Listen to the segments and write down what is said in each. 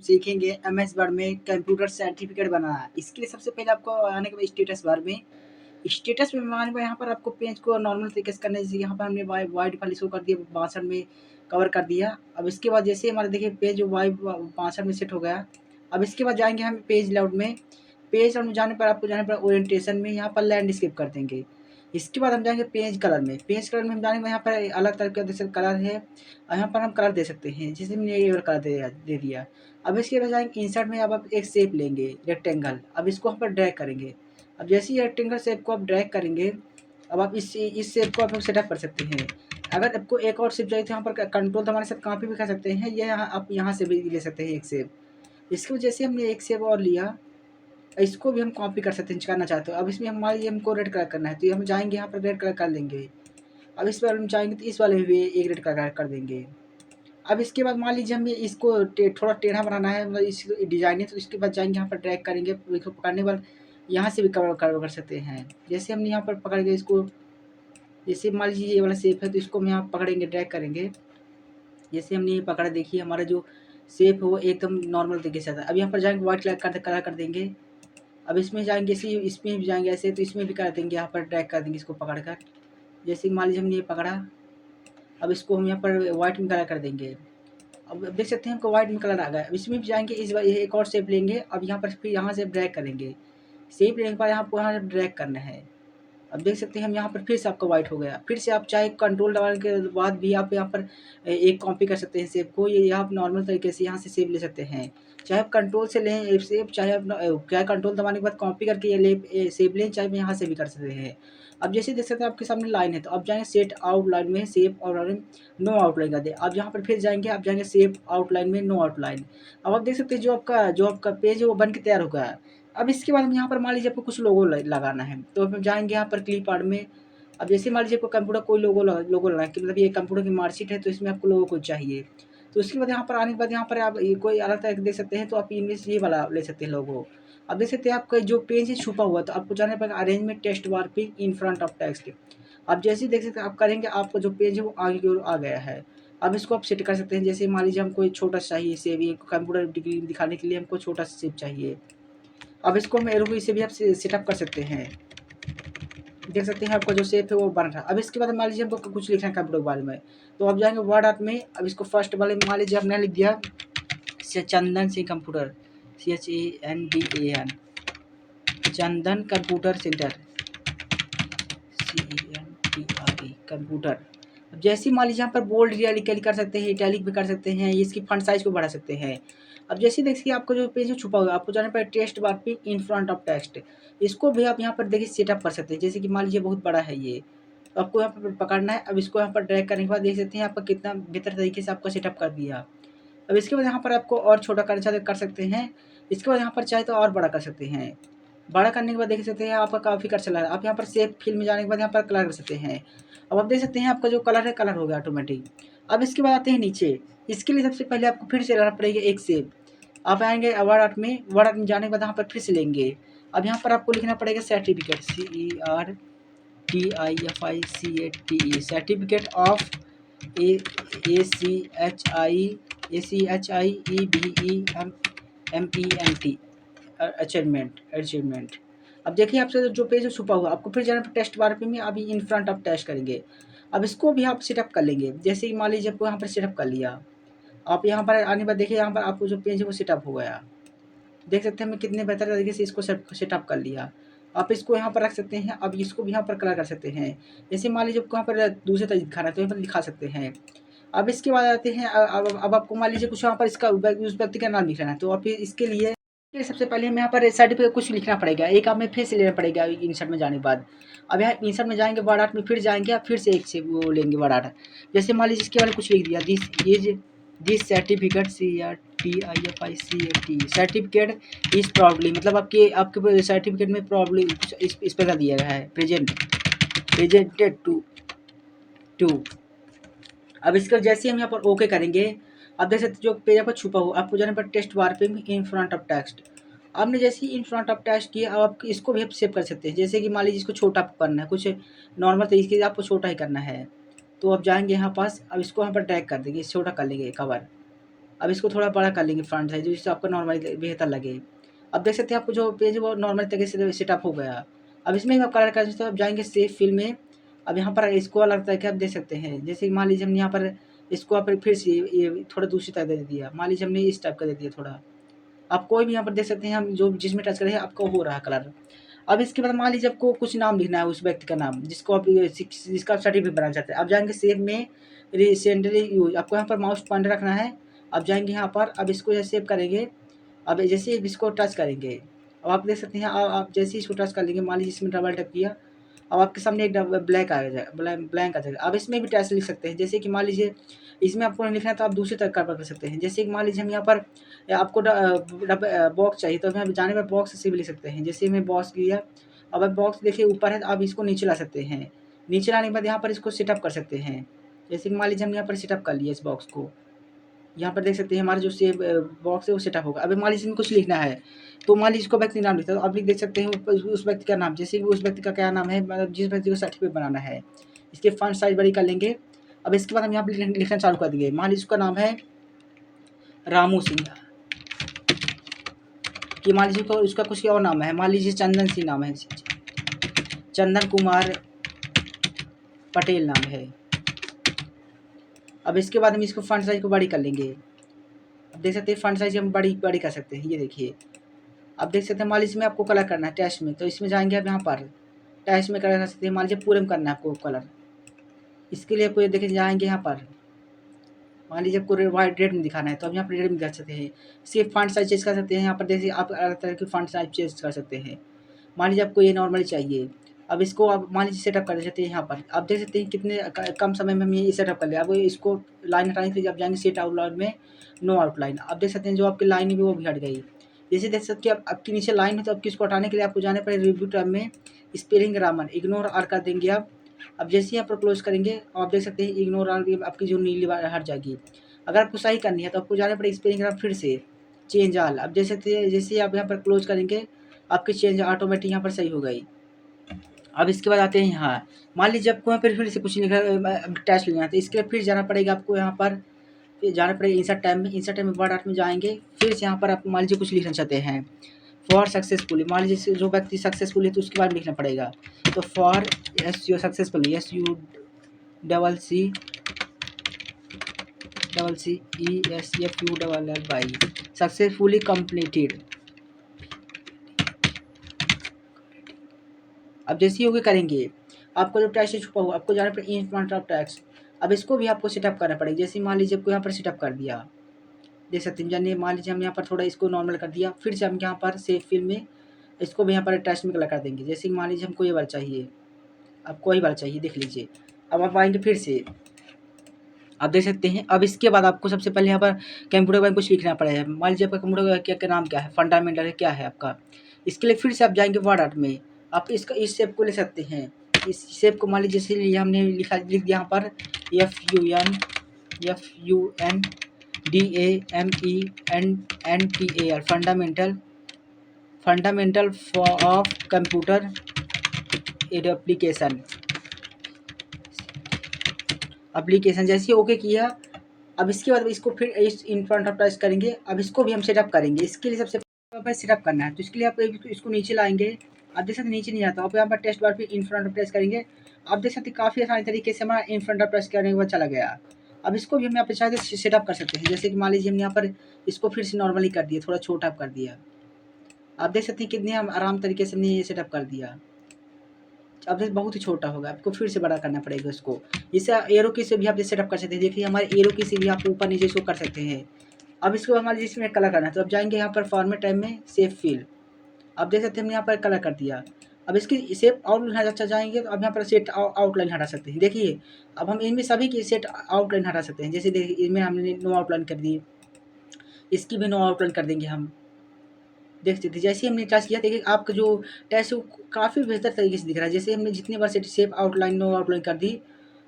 सीखेंगे MS word में computer certificate बनाना। इसके लिए सबसे पहले आपको आने के बाद स्टेटस बार में आने पर यहाँ पर आपको पेज को नॉर्मल तरीके से करना है। यहाँ पर हमने वाइट फाइल इसको कर दिया 62 में कवर कर दिया। अब इसके बाद जैसे हमारे देखिए पेज वाइट 62 में सेट हो गया। अब इसके बाद जाएंगे हम पेज लेआउट में। पेज लेआउट में जाने पर आपको जाने पर ओरिएंटेशन में यहाँ पर लैंडस्केप कर देंगे। इसके बाद हम जाएंगे पेज कलर में। पेज कलर में हम जाने पर यहाँ पर अलग तरह का जैसे कलर है, यहाँ पर हम कलर दे सकते हैं। जैसे हमने ये वाला कलर दे दिया। अब इसके बाद जाएंगे इंसर्ट में। अब आप एक शेप लेंगे रेक्टेंगल। अब इसको हम पर ड्रैग करेंगे। अब जैसे ही रेक्टेंगल शेप को आप ड्रैग करेंगे, अब आप इस शेप को आप लोग सेटअप कर सकते हैं। अगर आपको एक और शेप चाहिए तो यहाँ पर कंट्रोल दबाने से कॉपी भी कर सकते हैं। ये यहाँ आप यहाँ से भी ले सकते हैं एक शेप। इसके वजह से हमने एक शेप और लिया, इसको भी हम कॉपी कर सकते हैं करना चाहते हो। अब इसमें हमारे लिए हमको रेड कलर करना है तो हम जाएंगे यहाँ पर रेड कलर कर लेंगे। अब इस पर हम चाहेंगे तो इस वाले में भी एक रेड कलर कर देंगे। अब इसके बाद मान लीजिए हमें इसको थोड़ा टेढ़ा बनाना है, मतलब इस डिज़ाइन है, तो इसके बाद जाएंगे यहाँ पर ड्रैग करेंगे। इसको पकड़ने के बाद यहाँ से भी कवर कर सकते हैं। जैसे हमने यहाँ पर पकड़ के इसको, जैसे मान लीजिए ये वाला शेप है तो इसको हम यहाँ पकड़ेंगे ड्रैग करेंगे। जैसे हमने ये पकड़ा, देखिए हमारा जो शेप है वो एकदम नॉर्मल तरीके से आता है। अब यहाँ पर जाएंगे व्हाइट कलर कर देंगे। अब इसमें जाएंगे इसमें भी जाएंगे ऐसे, तो इसमें भी कर देंगे, यहाँ पर ड्रैग कर देंगे इसको पकड़ कर। जैसे मान लीजिए हमने ये पकड़ा, अब इसको हम यहाँ पर व्हाइट में कलर कर देंगे। अब देख सकते हैं हमको व्हाइट में कलर आ गया। अब इसमें भी जाएंगे, इस बार एक और शेप लेंगे। अब यहाँ पर फिर यहाँ से ड्रैग करेंगे। शेप लेने के बाद यहाँ पर यहाँ ड्रैग करना है। अब देख सकते हैं हम यहाँ पर फिर से आपका व्हाइट हो गया। फिर से आप चाहे कंट्रोल दबाने के बाद भी आप यहाँ पर एक कॉपी कर सकते हैं शेप को। ये आप नॉर्मल तरीके से यहाँ से शेप ले सकते हैं। चाहे आप कंट्रोल से लें शेप, चाहे आप क्या कंट्रोल दबाने के बाद कॉपी करके ये ले शेप लें, चाहे यहाँ से भी कर सकते हैं। अब जैसे देख सकते हैं आपके सामने लाइन है, तो अब जाएंगे सेट आउटलाइन में, शेप आउटलाइन नो आउटलाइन कर दे। अब यहाँ पर फिर जाएंगे, आप जाएंगे शेप आउटलाइन में नो आउटलाइन। अब आप देख सकते हैं जो आपका पेज है वो बन के तैयार हो गया है। अब इसके बाद हम यहाँ पर मान लीजिए आपको कुछ लोगो लगाना है, तो हम जाएंगे यहाँ पर क्लिप आर्ट में। अब जैसे मान लीजिए आपको कंप्यूटर कोई लोगो लगाना है कि मतलब ये कंप्यूटर की मार्कशीट है तो इसमें आपको लोगो कुछ चाहिए। तो उसके बाद यहाँ पर आने के बाद यहाँ पर आप ये कोई अलग तरह देख सकते हैं, तो आप इनमें से ये वाला ले सकते हैं लोगो। अब देख सकते हैं आपका जो पेज है छुपा हुआ, तो आपको जाने पर arrangement text bar pin in front of text. अब जैसे ही देख सकते हैं आप करेंगे, आपका जो पेज है वो आगे की ओर आ गया है। अब इसको आप सेट कर सकते हैं। जैसे मान लीजिए हमको छोटा सा चाहिए सेव, ये कंप्यूटर डिग्री दिखाने के लिए हमको छोटा सा सेव चाहिए। अब इसको हम एरो से भी आप सेटअप कर सकते हैं। देख सकते हैं आपका जो शेप है वो बन रहा है। अब इसके बाद मान लीजिए हमको कुछ लिखना है कंप्यूटर के बारे में, तो आप जाएंगे वर्ड आर्ट में। अब इसको फर्स्ट वाले मान लीजिए हमने लिख दिया चंदन सिंह कंप्यूटर, CHANDAN, चंदन कंप्यूटर सेंटर, CENTRE कंप्यूटर। अब जैसे ही मान लीजिए यहाँ पर बोल्ड इटैलिक कर सकते हैं, इटैलिक भी कर सकते हैं, इसकी फंट साइज को बढ़ा सकते हैं। अब जैसे देखिए आपको जो पेज में छुपा हुआ है, आपको जाने पर टेक्स्ट बार पे इन फ्रंट ऑफ टेक्स्ट, इसको भी आप यहाँ पर देखिए सेटअप कर सकते हैं। जैसे कि मान लीजिए बहुत बड़ा है ये, तो आपको यहाँ पर पकड़ना है। अब इसको यहाँ पर ड्रैग करने के बाद देख सकते हैं आपका कितना बेहतर तरीके से आपका सेटअप कर दिया। अब इसके बाद यहाँ पर आपको और छोटा कर सकते हैं। इसके बाद यहाँ पर चाहे तो और बड़ा कर सकते हैं। बड़ा करने के बाद देख सकते हैं आपका काफ़ी कर चला है। आप यहाँ पर शेप फिल में जाने के बाद यहाँ पर कलर कर सकते हैं। अब आप देख सकते हैं आपका जो कलर है कलर हो गया ऑटोमेटिक। अब इसके बाद आते हैं नीचे। इसके लिए सबसे पहले आपको फिर से लाना पड़ेगा एक शेप। आप आएंगे वर्ड आर्ट में, वर्ड आर्ट में जाने के बाद यहाँ पर फिर से लेंगे। अब यहाँ पर आपको लिखना पड़ेगा certificate, CERTIFICATE, certificate of ACHIEVEMENT achievement. अब देखिए आपसे जो पेज है छुपा हुआ, आपको फिर जाना टेस्ट बार पे में अभी इन फ्रंट ऑफ टेस्ट करेंगे। अब इसको भी आप सेटअप कर लेंगे। जैसे कि मान लीजिए आपको यहाँ पर सेटअप कर लिया, आप यहाँ पर आने पर देखिए यहाँ पर आपको जो पेज है वो सेटअप हो गया। देख सकते हैं हमने कितने बेहतर तरीके से इसको सेटअप कर लिया। आप इसको यहाँ पर रख सकते हैं। अब इसको भी यहाँ पर कलर कर सकते हैं। जैसे मान लीजिए आपको यहाँ पर दूसरे तरीके दिखाना है तो यहाँ पर दिखा सकते हैं। अब इसके बाद आते हैं, अब आपको मान लीजिए कुछ यहाँ पर इसका उस व्यक्ति का नाम लिखना है, तो आप इसके लिए सबसे पहले हमें यहाँ पर सर्टिफिकेट कुछ लिखना पड़ेगा। एक हमें फिर से लेना पड़ेगा इंसर्ट में जाने के बाद। अब यहाँ इंसर्ट में जाएंगे, वर्ड आर्ट में फिर जाएंगे, आप फिर से एक से वो लेंगे वर्ड आर्ट। जैसे मान लीजिए इसके बारे में कुछ लिख दिया, this certificate, CERTIFICATE certificate is probably, मतलब आपके सर्टिफिकेट में प्रॉब्ली कुछ इस प्रकार दिया गया है, प्रेजेंटेड टू। अब इसका जैसे हम यहाँ पर ओके करेंगे, अब देख सकते जो पेज आपका छुपा हुआ, आपको जाने पर टेस्ट बार पे इन फ्रंट ऑफ टेक्स्ट। आपने जैसे ही इन फ्रंट ऑफ टेक्स्ट किया, अब आप इसको भी आप सेव कर सकते हैं। जैसे कि मान लीजिए इसको छोटा करना है, कुछ नॉर्मल तरीके से आपको छोटा ही करना है, तो आप जाएंगे यहाँ पास। अब इसको यहाँ पर ड्रैग कर देंगे, छोटा कर लेंगे कवर। अब इसको थोड़ा बड़ा कर लेंगे फ्रंट साइज़, जिससे आपको नॉर्मली बेहतर लगे। अब देख सकते हैं आपको जो पेज है वो नॉर्मल तरीके से सेटअप हो गया। अब इसमें आप कलर कर सकते हो, अब जाएँगे सेव फिल में। अब यहाँ पर इसको अलग तरह के आप देख सकते हैं। जैसे मान लीजिए हमने यहाँ पर इसको आप फिर से ये थोड़ा दूसरी तरह दे दिया। मान लीजिए हमने इस टाइप का दे दिया थोड़ा। आप कोई भी यहाँ पर देख सकते हैं, हम जो जिसमें टच करें आपको हो रहा है कलर। अब इसके बाद मान लीजिए आपको कुछ नाम लिखना है उस व्यक्ति का नाम, जिसको आप जिसका सर्टिफिकेट बनाना चाहते हैं। अब जाएँगे सेव में रिसेंटली यूज़, आपको यहाँ पर माउस पॉइंटर रखना है। अब जाएँगे यहाँ पर, अब इसको जैसे सेव करेंगे, अब जैसे इसको टच करेंगे, अब आप देख सकते हैं आप जैसे ही इसको टच कर लेंगे, मान लीजिए इसमें डबल टैप किया, अब आपके सामने एक ब्लैक आ जाएगा, ब्लैंक आ जाएगा। अब इसमें भी टेक्स्ट लिख सकते हैं, जैसे कि मान लीजिए इसमें आपको नहीं लिखना है तो आप दूसरी तरह कर सकते हैं। जैसे कि मान लीजिए हम यहाँ पर आपको बॉक्स चाहिए, तो हम यहाँ जाने पर बॉक्स से भी लिख सकते हैं। जैसे मैं बॉक्स लिया, अब बॉक्स देखिए ऊपर है, तो आप इसको नीचे ला सकते हैं। नीचे लाने के बाद यहाँ पर इसको सेटअप कर सकते हैं। जैसे कि मान लीजिए हम यहाँ पर सेटअप कर लिया इस बॉक्स को, यहाँ पर देख सकते हैं हमारा जो सेव बॉक्स है वो सेटअप होगा। अब मान लीजिए इसमें कुछ लिखना है, तो मान लीजिए इसको व्यक्ति नाम लिखता है, तो आप लिख देख सकते हैं उस व्यक्ति का नाम। जैसे कि उस व्यक्ति का क्या नाम है, मतलब जिस व्यक्ति को सर्टिफिकेट बनाना है। इसके फॉन्ट साइज़ बड़ी कर लेंगे। अब इसके बाद हम यहाँ पे लिखना चालू कर देंगे। मान लीजिए उसका नाम है रामू सिंह, कि मान लीजिए उसका कुछ और नाम है, मान लीजिए चंदन सिंह नाम है, चंदन कुमार पटेल नाम है। अब इसके बाद हम इसको फॉन्ट साइज़ को बड़ी कर लेंगे। अब देख सकते हैं फॉन्ट साइज़ हम बड़ी कर सकते हैं, ये देखिए। अब देख सकते हैं मान लीजिए इसमें आपको कलर करना है टेक्स्ट में, तो इसमें जाएँगे आप यहाँ पर टेक्स्ट में कलर कर सकते हैं। मान लीजिए पूरे में करना है आपको कलर, इसके लिए आपको ये देखिए जाएँगे यहाँ पर, मान लीजिए आपको वाइट रेड में दिखाना है, तो आप यहाँ पर रेड में दिखा सकते हैं। सिर्फ फॉन्ट साइज़ चेंज कर सकते हैं। यहाँ पर देखिए आप अलग तरह की फॉन्ट साइज़ चेंज कर सकते हैं। मान लीजिए आपको ये नॉर्मली चाहिए, अब इसको आप मान लीजिए सेटअप कर सकते हैं। यहाँ पर आप देख सकते हैं कितने कम समय में हम ये सेटअप कर लिया। अब इसको लाइन हटाने के लिए आप जाएँगे सेट आउटलाइन में, नो आउटलाइन। आप देख सकते हैं जो आपकी लाइन है वो भी हट गई। जैसे देख सकते हैं आपके नीचे लाइन है, तो आपकी इसको हटाने के लिए आपको जाना पड़ेगा रिव्यू टैब में, स्पेलिंग ग्रामर इग्नोर आर कर देंगे आप। अब जैसे ही यहाँ पर क्लोज करेंगे, आप देख सकते हैं इग्नोर आर आपकी जो नीली बार हट जाएगी। अगर आपको सही करनी है तो आपको जाना पड़ेगा स्पेलिंग ग्रामर फिर से चेंज आल। अब जैसे ही आप यहाँ पर क्लोज करेंगे, आपकी चेंज ऑटोमेटिक यहाँ पर सही हो गई। अब इसके बाद आते हैं यहाँ, मान लीजिए आपको यहाँ पर फिर से कुछ लिखा टेस्ट लेना है, तो इसके लिए फिर जाना पड़ेगा आपको यहाँ पर, फिर जाना पड़ेगा इंसर्ट टैब में। इंसर्ट टैब में वर्ड आर्ट में जाएंगे, फिर से यहाँ पर आप मान लीजिए कुछ लिखना चाहते हैं फॉर सक्सेसफुली, मान लीजिए जो व्यक्ति सक्सेसफुल है तो उसके बारे में लिखना पड़ेगा। तो for SU successful, SU double C ESFULLY successfully completed. अब जैसे ही होगे करेंगे, आपका जो टैक्स छुपा हुआ आपको जाना पड़ेगा इन फ्रंट ऑफ टैक्स। अब इसको भी आपको सेटअप करना पड़ेगा। जैसे मान लीजिए आपको यहाँ पर सेटअप कर दिया, देख सकते हैं जानिए, मान लीजिए हम यहाँ पर थोड़ा इसको नॉर्मल कर दिया, फिर से हम यहाँ पर सेव फिल में इसको भी यहाँ पर टेक्स्ट में कलर कर देंगे। जैसे मान लीजिए हमको ये वाला चाहिए, आपको वही वाला चाहिए, देख लीजिए। अब आप आएंगे फिर से, आप देख सकते हैं। अब इसके बाद आपको सबसे पहले यहाँ पर कंप्यूटर में कुछ लिखना पड़ेगा। मान लीजिए आपका कंप्यूटर का क्या नाम क्या है, फंडामेंटल है क्या है आपका। इसके लिए फिर से आप जाएंगे वर्ड आर्ट में, आप इसका इस शेप को ले सकते हैं। इस शेप को मान लीजिए जैसे हमने लिख दिया यहाँ पर FUNDAMENTAL fundamental of computer application. जैसे ओके किया, अब इसके बाद इसको फिर इस इन फ्रंट ऑफ टच करेंगे। अब इसको भी हम सेटअप करेंगे। इसके लिए सबसे पहले सेटअप करना है, तो इसके लिए आप इसको नीचे लाएंगे। आप देख सकते हैं नीचे नहीं आता, आप यहाँ पर टेस्ट बार फिर इन फ्रंट ऑफ टच करेंगे। आप देख सकते हैं काफ़ी आसानी तरीके से हमारा इन फ्रंट ऑफ टच करने के बाद चला गया। अब इसको भी हम यहाँ पर चाहे सेटअप कर सकते हैं। जैसे कि मान लीजिए हमने यहाँ पर इसको फिर से नॉर्मली कर दिया, थोड़ा छोटा कर दिया। आप देख सकते हैं कितने हम आराम तरीके से हमने ये सेटअप कर दिया। अब जैसे बहुत ही छोटा होगा, आपको फिर से बड़ा करना पड़ेगा इसको। जैसे एरो की से भी आप सेटअप कर सकते हैं। देखिए हमारे एरो की से भी आप ऊपर नीचे इसको कर सकते हैं। अब इसको हमारे जिसमें कलर करना है, तो अब जाएंगे यहाँ पर फॉर्मेट टाइम में सेव फिल। अब देख सकते हैं हमने यहाँ पर कलर कर दिया। अब इसकी सेव आउटलाइन अच्छा जाएंगे, तो अब यहाँ पर सेट आउटलाइन हटा सकते हैं। देखिए अब हम इनमें सभी की सेट आउटलाइन हटा सकते हैं। जैसे देखिए इनमें हमने नो आउटलाइन कर दी, इसकी भी नो आउटलाइन कर देंगे हम। देख सकते हैं जैसे हमने टच किया, देखिए आपका जो टेस्ट है काफ़ी बेहतर तरीके से दिख रहा है। जैसे हमने जितनी बार शेप आउटलाइन नो आउटलाइन कर दी,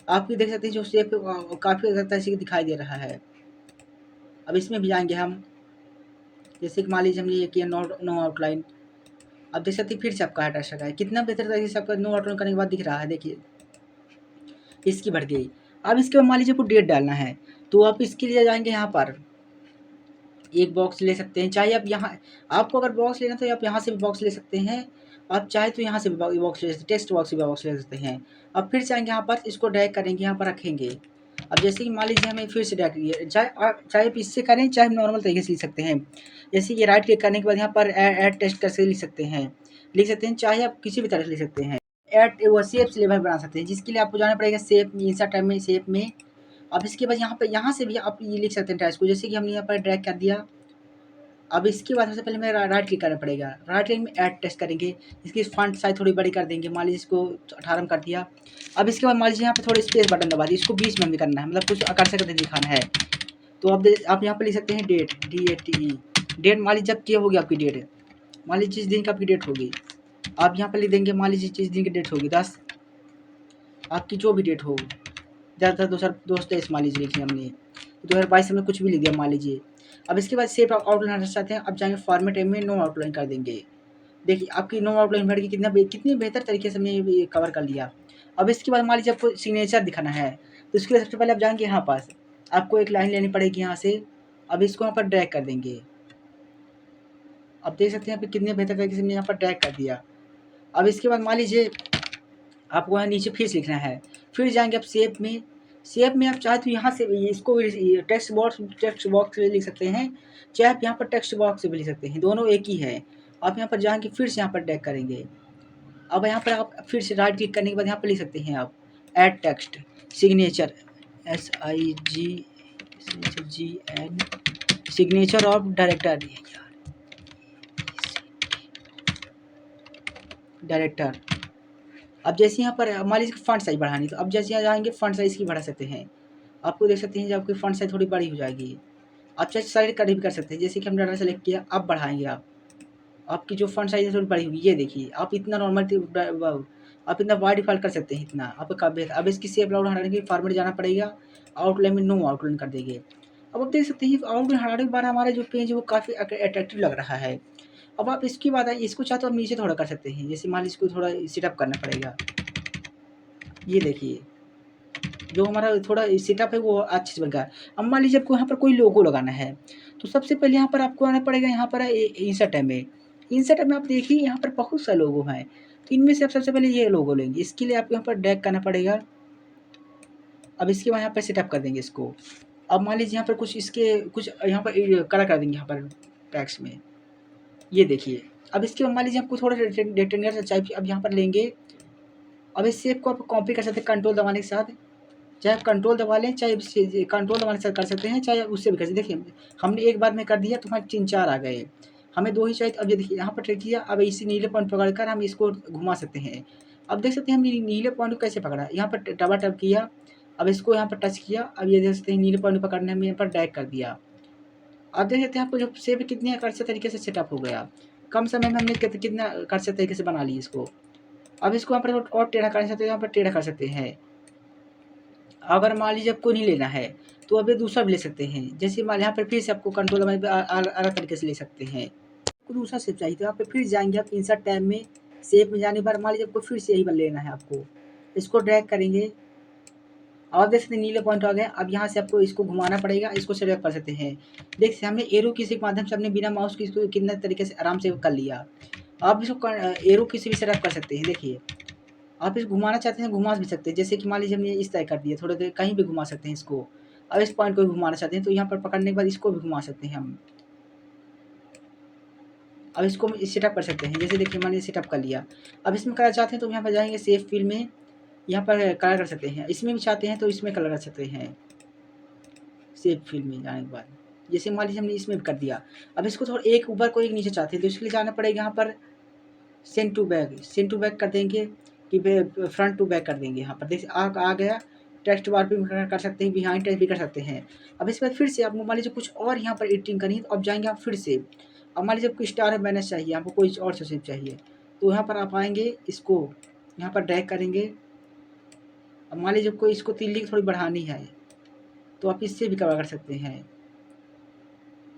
आपकी देख सकते हैं जो शेप काफ़ी बेहतर तरीके से दिखाई दे रहा है। अब इसमें भी जाएंगे हम, जैसे कि मान लीजिए हमने ये किया नो आउटलाइन। अब देख सकते हैं फिर से आपका टेस्ट है कितना बेहतर तरीके से आपका नो आउटलाइन करने के बाद दिख रहा है। देखिए इसकी बढ़ गई। अब इसके बाद मान लीजिए आपको डेट डालना है, तो आप इसके लिए जाएंगे यहाँ पर, एक बॉक्स ले सकते हैं, चाहे आप यहाँ आपको अगर बॉक्स लेना तो आप यहाँ से भी बॉक्स ले सकते हैं, आप चाहे तो यहाँ से भी बॉक्स ले सकते, टेक्स्ट बॉक्स से भी बॉक्स ले सकते हैं। अब फिर से आएँगे यहाँ पर, इसको ड्रैग करेंगे, यहाँ पर रखेंगे। अब जैसे कि मान लीजिए हमें फिर से ड्रैग किए, चाहे आप इससे करें, चाहे नॉर्मल तरीके से लिख सकते हैं। जैसे कि राइट क्लिक करने के बाद यहाँ पर ऐड टेक्स्ट करके लिख सकते हैं, चाहे आप किसी भी तरह से लिख सकते हैं। ऐड वो शेप्स लेवल बना सकते हैं, जिसके लिए आपको जाना पड़ेगा शेप, इंसर्ट टैब में, शेप में। अब इसके बाद यहाँ से भी आप ये लिख सकते हैं टेक्स्ट को, जैसे कि हमने यहाँ पर ड्रैग कर दिया। अब इसके बाद सबसे पहले हमें राइट क्लिक करना पड़ेगा, राइट क्लिक में ऐड टेक्स्ट करेंगे, इसकी फॉन्ट साइज थोड़ी बड़ी कर देंगे, मान लीजिए इसको 18 में कर दिया। अब इसके बाद मान लीजिए यहाँ पे थोड़ी स्पेस बटन दबा दिए, इसको 20 में भी करना है, मतलब कुछ आकर्षक करके दिखाना है। तो आप यहाँ पर लिख सकते हैं डेट, DATE, डेट मान लीजिए जब क्या होगी आपकी डेट, मान लीजिए जिस दिन की आपकी डेट होगी, आप यहाँ पर लिख देंगे, मान लीजिए जिस दिन की डेट होगी 10, आपकी जो भी डेट हो, ज़्यादातर 2023 मान लीजिए लिखी हमने, 2022 में कुछ भी लिख दिया मान लीजिए। अब इसके बाद सेव आउटलाइन हटाना चाहते हैं, अब जाएंगे फॉर्मेट में नो आउटलाइन कर देंगे। देखिए आपकी नो आउटलाइन हट गई, कितनी बेहतर तरीके से हमने ये कवर कर लिया। अब इसके बाद मान लीजिए आपको सिग्नेचर दिखाना है, तो इसके लिए सबसे पहले आप जाएंगे यहाँ पास, आपको एक लाइन लेनी पड़ेगी यहाँ से। अब इसको यहाँ पर ड्रैग कर देंगे, अब देख सकते हैं यहाँ पे कितने बेहतर तरीके से हमने यहाँ पर ड्रैग कर दिया। अब इसके बाद मान लीजिए आपको यहाँ नीचे फिर से लिखना है, फिर जाएंगे आप शेप में आप चाहे तो यहाँ से इसको टेक्स्ट बॉक्स से लिख सकते हैं, चाहे आप यहाँ पर टेक्स्ट बॉक्स से भी लिख सकते हैं, दोनों एक ही है। आप यहाँ पर जाएंगे, फिर से यहाँ पर ड्रैग करेंगे। अब यहाँ पर आप फिर से राइट क्लिक करने के बाद यहाँ पर लिख सकते हैं आप add text signature, SIGN signature of director. अब जैसे यहाँ पर मान लीजिए फॉन्ट साइज बढ़ानी, तो अब जैसे यहाँ जाएंगे फॉन्ट साइज की बढ़ा सकते हैं। आपको देख सकते हैं जब आपकी फॉन्ट साइज थोड़ी बड़ी हो जाएगी, आप चाहे साइड कट भी कर सकते हैं, जैसे कि हम डाटा सेलेक्ट किया, अब बढ़ाएंगे आपकी जो फॉन्ट साइज है थोड़ी बड़ी होगी। ये देखिए आप इतना नॉर्मल आप इतना बाय डिफ़ॉल्ट कर सकते हैं, इतना आपका काफ़ी। अब इसकी शेप आउटलाइन हटाने के लिए फॉर्मेट जाना पड़ेगा, आउटलाइन में नो आउटलाइन कर देंगे। अब आप देख सकते हैं आउटलाइन हटाने के बाद हमारा जो पेज है वो काफ़ी अट्रैक्टिव लग रहा है। अब आप इसकी बात है, इसको चाहे तो आप नीचे थोड़ा कर सकते हैं, जैसे मान लीजिए इसको थोड़ा सेटअप करना पड़ेगा। ये देखिए जो हमारा थोड़ा सेटअप है वो अच्छे से बन गया। अब मान लीजिए आपको यहाँ पर कोई लोगो लगाना है, तो सबसे पहले यहाँ पर आपको आना पड़ेगा, यहाँ पर इंसर्ट टैब में। इंसर्ट टैब में आप देखिए यहाँ पर बहुत सारे लोगो हैं, तो इनमें से आप सबसे पहले ये लोगो लेंगे। इसके लिए आपको यहाँ पर ड्रैग करना पड़ेगा। अब इसके बाद यहाँ पर सेटअप कर देंगे इसको। अब मान लीजिए यहाँ पर कुछ यहाँ पर कलर कर देंगे यहाँ पर टेक्स्ट में, ये देखिए। अब इसके बाद मान लीजिए आपको थोड़ा रेक्टेंगुलर टाइप अब यहाँ पर लेंगे। अब इस शेप को आप कॉपी कर सकते हैं कंट्रोल दबाने के साथ, चाहे आप कंट्रोल दबा लें, चाहे कंट्रोल दबाने से कर सकते हैं, चाहे उससे भी कर सकते हैं। देखिए हमने एक बार में कर दिया तो हमारे 3-4 आ गए, हमें 2 ही चाहिए। अब ये देखिए यहाँ पर ट्रिक किया, अब इसी नीले पॉइंट पकड़कर हम इसको घुमा सकते हैं। अब देख सकते हैं हमने नीले पॉइंट को कैसे पकड़ा, यहाँ पर डबल टैप किया, अब इसको यहाँ पर टच किया, अब ये देख सकते हैं नीले पॉइंट पकड़ने में यहाँ पर ड्रैग कर दिया। अब देख सकते हैं आपको जो शेप कितने आकर्षक तरीके से सेटअप हो गया, कम समय में हमने कितना आकर्षक तरीके से बना ली इसको। अब इसको यहाँ पर और टेढ़ा कर सकते हैं, यहाँ पर टेढ़ा कर सकते हैं। अगर मान लीजिए आपको नहीं लेना है तो अब ये दूसरा भी ले सकते हैं, जैसे मान यहाँ पर फिर से आपको कंट्रोल दबाने पे अलग तरीके से ले सकते हैं। आपको दूसरा शेप चाहिए तो यहाँ पे फिर जाएंगे आप इंसर्ट टैब में, शेप में जाने पर मान लीजिए आपको फिर से यही बन लेना है, आपको इसको ड्रैग करेंगे। अब देख सकते हैं नीले पॉइंट आ गए। अब यहाँ से आपको इसको घुमाना पड़ेगा, इसको सेलेक्ट कर सकते हैं। देख सकते हमने एरो किसी के माध्यम से अपने बिना माउस की इसको कितना तरीके से आराम से कर लिया। आप इसको एरो किसी भी सेलेक्ट कर सकते हैं। देखिए आप इसको घुमाना चाहते हैं घुमा भी सकते हैं, जैसे कि मान लीजिए हमने इस तरह कर दिया, थोड़ा देर कहीं भी घुमा सकते हैं इसको। अब इस पॉइंट को भी घुमाना चाहते हैं तो यहाँ पर पकड़ने के बाद इसको भी घुमा सकते हैं हम। अब इसको सेटअप कर सकते हैं, जैसे देखिए मान लीजिए सेटअप कर लिया। अब इसमें कलर चाहते हैं तो यहाँ पर जाएंगे सेव फिल में, यहाँ पर कलर कर सकते हैं। इसमें भी चाहते हैं तो इसमें कलर कर सकते हैं, सेव फिल में जाने के बाद। जैसे मान लीजिए हमने इसमें भी कर दिया। अब इसको थोड़ा एक ऊपर को एक नीचे चाहते हैं तो इसके लिए जाना पड़ेगा यहाँ पर सेंड टू बैक कर देंगे कि फ्रंट टू बैक कर देंगे। यहाँ पर देखिए आ गया। टेक्स्ट बार भी कर सकते हैं, बिहाइंड टेक्स्ट भी कर सकते हैं। अब इसके बाद फिर से आपको मान लीजिए कुछ और यहाँ पर एडिटिंग करनी है तो अब जाएंगे आप फिर से। अब मान लीजिए आपको स्टार बैनर चाहिए, आपको कोई और से चाहिए तो यहाँ पर आप आएंगे, इसको यहाँ पर ड्रैग करेंगे। अब मान लीजिए आपको इसको तिल्ली थोड़ी बढ़ानी है तो आप इससे भी कवर कर सकते हैं।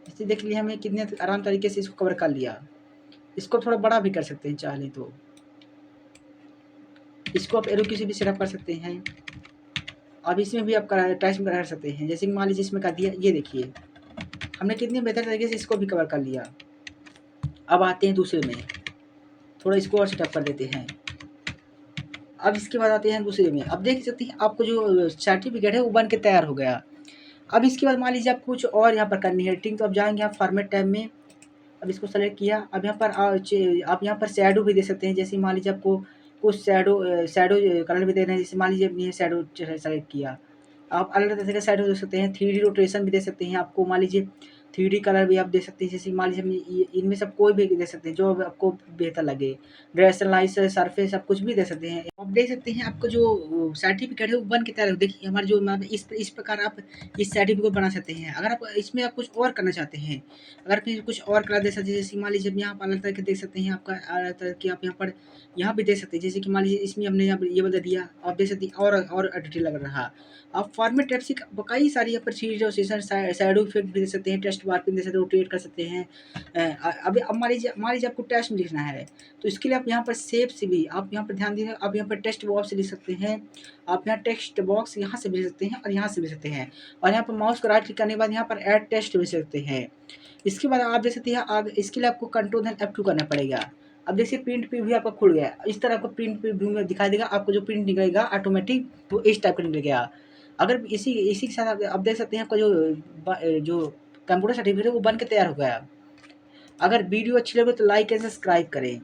इससे देख लिया हमें कितने आराम तरीके से इसको कवर कर लिया। इसको थोड़ा बड़ा भी कर सकते हैं चाहें तो, इसको आप एरो किसी भी सेटअप कर सकते हैं। अब इसमें भी आप टच में कर सकते हैं, जैसे मान लीजिए इसमें कर दिया, ये देखिए हमने कितनी बेहतर तरीके से इसको भी कवर कर लिया। अब आते हैं दूसरे में, थोड़ा इसको और सेटअप कर देते हैं। अब इसके बाद आते हैं दूसरे में। अब देख सकते हैं आपको जो सर्टिफिकेट है वो बन के तैयार हो गया। अब इसके बाद मान लीजिए आपको कुछ और यहाँ पर करनी है एडिटिंग, तो अब जाएँगे आप फॉर्मेट टैब में। अब इसको सेलेक्ट किया। अब यहाँ पर आप यहाँ पर शैडो भी दे सकते हैं। जैसे मान लीजिए आपको कुछ शैडो कलर भी देना है। जैसे मान लीजिए आपने ये शैडो सेलेक्ट किया, आप अलग तरह का शैडो दे सकते हैं। 3D रोटेशन भी दे सकते हैं। आपको मान लीजिए 3D कलर भी आप दे सकते हैं। जैसे मान लीजिए इनमें से कोई भी दे सकते हैं जो आपको बेहतर लगे। रेशनलाइज सरफेस आप कुछ भी दे सकते हैं। आप देख सकते हैं आपको जो सर्टिफिकेट है वो बन के तैयार हो। देखिए हमारा जो इस प्रकार आप इस सर्टिफिकेट बना सकते हैं। अगर आप इसमें आप कुछ और करना चाहते हैं, अगर फिर कुछ और कलर दे सकते हैं, जैसे मान लीजिए यहाँ पर अलग तरह के देख सकते हैं। आपका अलग तरह की आप यहाँ भी दे सकते हैं। जैसे कि मान लीजिए इसमें हमने यहाँ पर ये बदल दिया, आप देख सकते हैं और डिटेल लग रहा। आप फॉर्मेट टैब से कई सारी यहाँ पर चीज़ रोटेशन शैडो इफेक्ट भी दे सकते हैं, टेक्स्ट बार भी दे सकते हैं, रोटेट कर सकते हैं। अब मान लीजिए आपको टेक्स्ट में लिखना है, तो इसके लिए आप यहाँ पर शेप से भी आप यहाँ पर ध्यान दीजिए। आप यहाँ पर टेक्स्ट बॉक्स से लिख सकते हैं। आप यहाँ टेक्स्ट बॉक्स यहाँ से भी लिख सकते हैं और यहाँ से भी लिख सकते हैं। और यहाँ पर माउस को राइट क्लिक करने के बाद यहाँ पर ऐड टेक्स्ट भी लिख सकते हैं। इसके बाद आप देख सकते हैं आगे इसके लिए आपको कंट्रोल F2 करना पड़ेगा। अब देखिए प्रिंट प्रीव्यू आपका खुल गया। इस तरह आपको प्रिंट प्रीव्यू में दिखाई देगा। आपको जो प्रिंट निकलेगा ऑटोमेटिक वो इस टाइप का निकलेगा। अगर इसी के साथ आप देख सकते हैं आपका जो कंप्यूटर सर्टिफिकेट है वो बन के तैयार हो गया। अगर वीडियो अच्छी लगे तो लाइक एंड सब्सक्राइब करें।